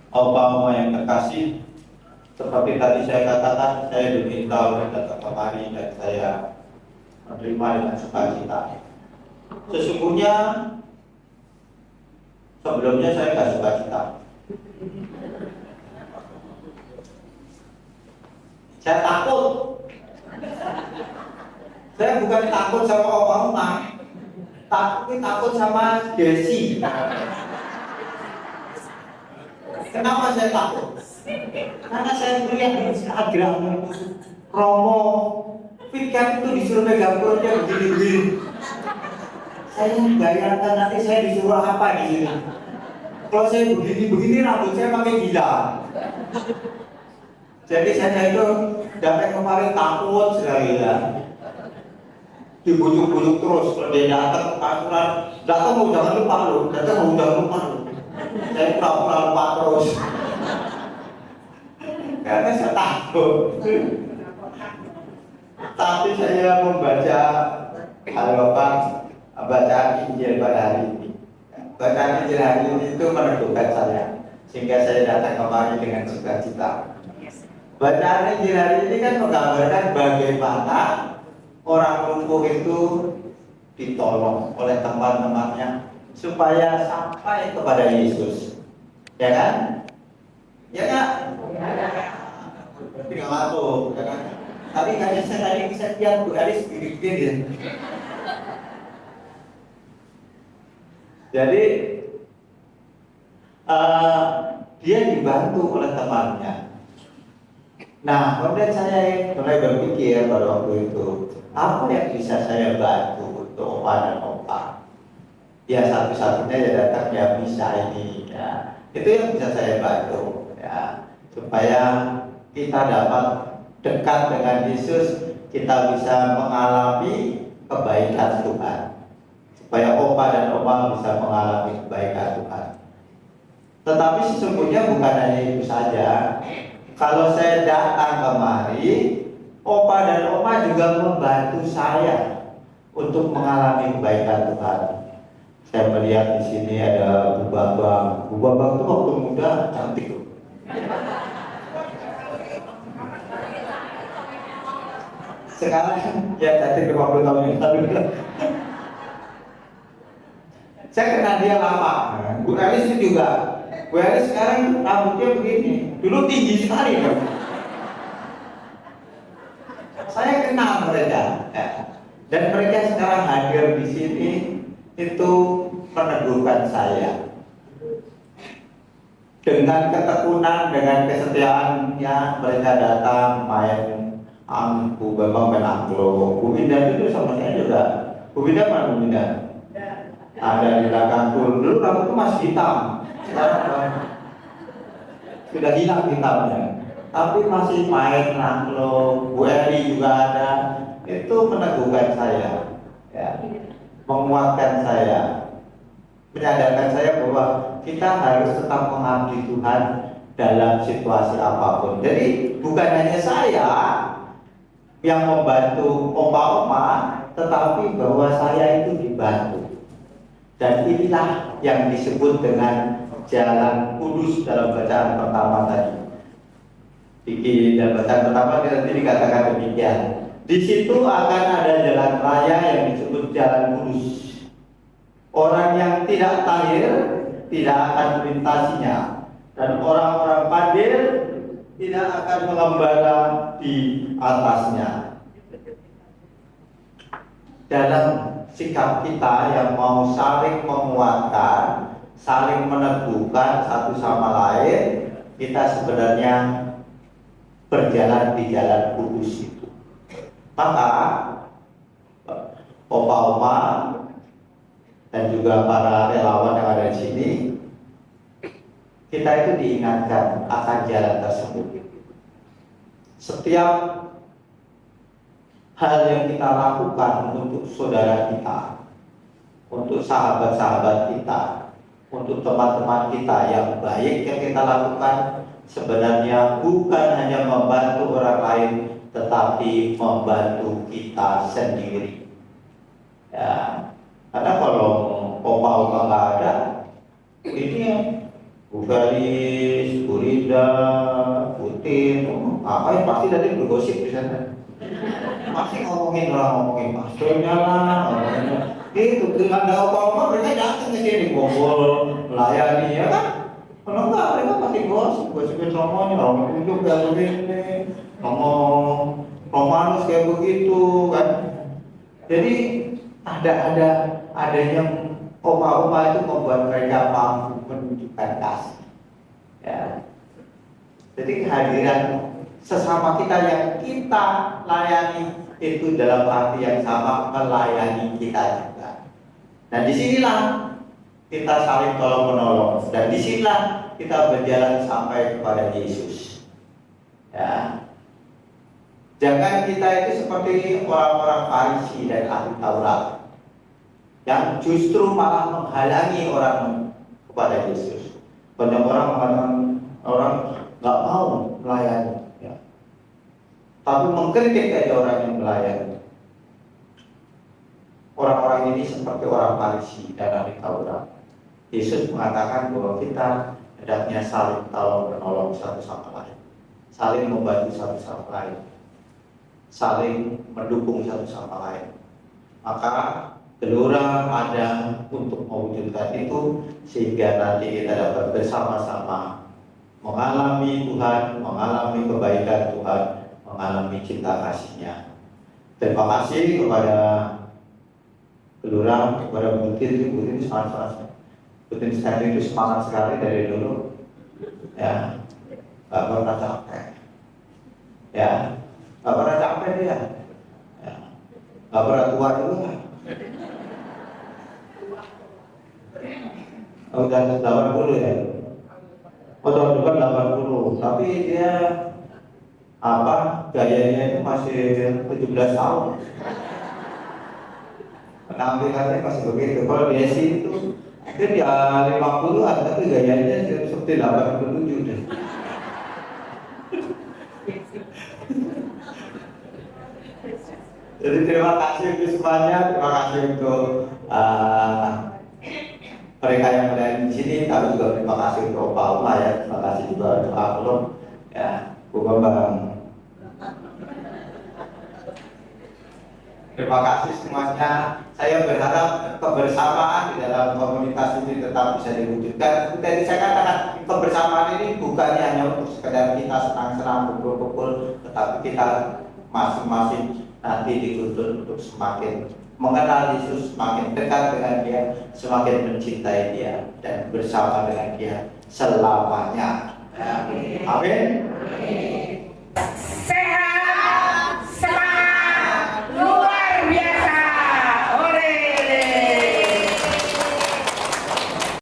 Opa yang terkasih, seperti tadi saya katakan, saya diminta oleh datang kemari dan saya menerima dengan sukacita. Sesungguhnya sebelumnya saya nggak sukacita. Saya takut. Saya bukan takut sama Oma, takut sama Desi. Kenapa saya takut? Karena saya melihat di Instagram Romo Fikar itu disuruh megang perutnya begini-begini. Saya bayangkan nanti saya disuruh apa di sini. Kalau saya begini-begini rambut saya pakai gila. Jadi saya itu datang kemarin takut sekali ya. Dibujuk-bujuk terus kalau dia datang ke kantoran, datang mau jangan lupa lu, datang mau jangan lupa lu. Saya pura-pura lupa terus. Karena saya takut. Tapi saya membaca bacaan Injil pada hari ini. Bacaan Injil hari ini itu meneguhkan saya, sehingga saya datang kemari dengan sukacita. Bacaan Injil hari ini kan menggambarkan bagaimana orang lumpuh itu ditolong oleh teman-temannya supaya sampai kepada Yesus, ya kan? Ya kan? Tidak masuk, ya kan? Tapi kayaknya saya tadi bisa lihat Bu Aris gini-gini ya. Jadi dia dibantu oleh temannya. Nah, kemudian saya mulai berpikir pada waktu itu, apa yang bisa saya bantu untuk Opa dan Opa? Ya satu-satunya ya datang ya bisa ini ya. Itu yang bisa saya bantu ya, supaya kita dapat dekat dengan Yesus, kita bisa mengalami kebaikan Tuhan, supaya Opa dan Oma bisa mengalami kebaikan Tuhan. Tetapi sesungguhnya bukan hanya itu saja. Kalau saya datang kemari, Opa dan Oma juga membantu saya untuk mengalami kebaikan Tuhan. Saya melihat di sini ada Bu Bambang. Bu Bambang itu waktu muda cantik loh. Sekarang ya cantik 50 tahun yang lalu. Saya kenal dia lama. Bu Elis itu juga. Bu Elis sekarang rambutnya begini. Dulu tinggi sekali kan. Saya kenal mereka. Ya. Dan mereka sekarang hadir di sini itu meneguhkan saya. Dengan ketekunan, dengan kesetiaannya mereka datang main Bu Bambang main angklung. Bu Binda itu sama saya juga. Bu Binda mana Bu Binda? Ada di belakang turun. Dulu rambutnya masih hitam. Sekarang sudah hilang hitamnya. Tapi masih main angklung. Bu Eri juga ada. Itu meneguhkan saya, ya, menguatkan saya, menyadarkan saya bahwa kita harus tetap mengabdi Tuhan dalam situasi apapun. Jadi bukan hanya saya yang membantu Oma-Oma, tetapi bahwa saya itu dibantu. Dan inilah yang disebut dengan jalan kudus dalam bacaan pertama tadi. Dalam bacaan pertama nanti dikatakan demikian. Di situ akan ada jalan raya yang disebut jalan kudus. Orang yang tidak tahir tidak akan melintasinya, dan orang-orang fadil tidak akan mengembara di atasnya. Dalam sikap kita yang mau saling menguatkan, saling meneguhkan satu sama lain, kita sebenarnya berjalan di jalan kudus itu. Maka Opa-Oma dan juga para relawan yang ada di sini, kita itu diingatkan akan jalan tersebut. Setiap hal yang kita lakukan untuk saudara kita, untuk sahabat-sahabat kita, untuk teman-teman kita yang baik yang kita lakukan, sebenarnya bukan hanya membantu orang lain, tetapi membantu kita sendiri. Ya, karena kalau Opa-Oma nggak ada, ini Bu Felis, Linda, Putin, apa pasti tadi bergosip di sana. Masih ngomongin pastornya lah, itu dengan ada apa-apa mereka datang ke sini ngobrol, melayani ya kan? Kalau enggak mereka pasti gosipin semuanya, orang itu kayak begini, ngomong Romanus kayak begitu kan. Jadi ada yang opa-opa itu membuat mereka mampu menunjukkan kasih. Ya. Jadi kehadiran sesama kita yang kita layani itu dalam arti yang sama melayani kita juga. Nah disinilah kita saling tolong menolong dan disinilah kita berjalan sampai kepada Yesus. Ya. Jangan kita itu seperti orang-orang Farisi dan ahli Taurat yang justru malah menghalangi orang kepada Yesus. Banyak orang mengatakan orang nggak mau melayani, ya. Tapi mengkritik aja orang yang melayani. Orang-orang ini seperti orang Farisi dan ahli Taurat. Yesus mengatakan bahwa kita hendaknya saling tolong menolong satu sama lain, saling membantu satu sama lain, saling mendukung satu sama lain. Maka gelora ada untuk mewujudkan itu sehingga nanti kita dapat bersama-sama mengalami Tuhan, mengalami kebaikan Tuhan, mengalami cinta kasih-Nya. Terima kasih kepada gelora, kepada Butin sangat-sangat. Butin Stanley itu semangat sekali dari dulu, ya, nggak pernah capek, ya, nggak pernah capek dia, ya. Nggak pernah tua juga. Udah 80 ya. Oh tahun depan 80, tapi dia gayanya itu masih 17 tahun. Penampilannya masih begitu. Kalau Desi itu dia di 50-an, tapi gayanya seperti 87 deh. Jadi terima kasih untuk semuanya, terima kasih untuk mereka yang melayani di sini. Kami juga terima kasih untuk Pak Uma ya, terima kasih juga untuk Pak Alun, ya, Bu Bambang. Terima kasih semuanya. Saya berharap kebersamaan di dalam komunitas ini tetap bisa diwujudkan. Tadi saya katakan kebersamaan ini bukan hanya untuk sekedar kita senang-senang kumpul-kumpul, tetapi kita masing-masing nanti dituntut untuk semakin mengenal Yesus, semakin dekat dengan Dia, semakin mencintai Dia dan bersama dengan Dia selamanya. Amin.